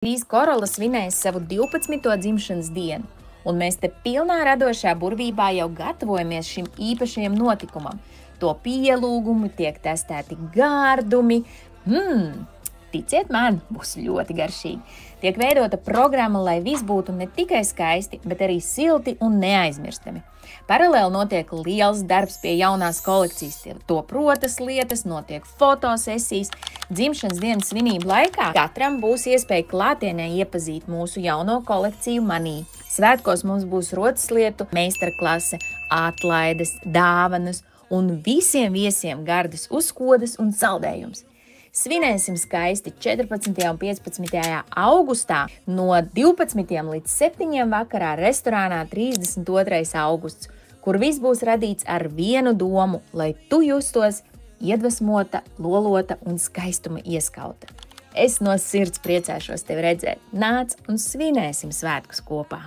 Drīz Korola svinēs savu 12. dzimšanas dienu, un mēs te pilnā radošā burvībā jau gatavojamies šim īpašajam notikumam. To pielūgumu, tiek testēti gārdumi. Ticiet man, būs ļoti garšīgi. Tiek veidota programma, lai viss būtu ne tikai skaisti, bet arī silti un neaizmirstami. Paralēli notiek liels darbs pie jaunās kolekcijas, top rotas lietas, notiek fotosesijas. Dzimšanas dienas svinību laikā katram būs iespēja klātienē iepazīt mūsu jauno kolekciju manī. Svētkos mums būs rotaslietu meistarklase, atlaides, dāvanas un visiem viesiem gardas uzkodas un saldējums. Svinēsim skaisti 14. un 15. augustā no 12. līdz 7. vakarā restorānā 32. augusts, kur viss būs radīts ar vienu domu, lai tu justos iedvesmota, lolota un skaistuma ieskauta. Es no sirds priecāšos tevi redzēt. Nāc un svinēsim svētkus kopā!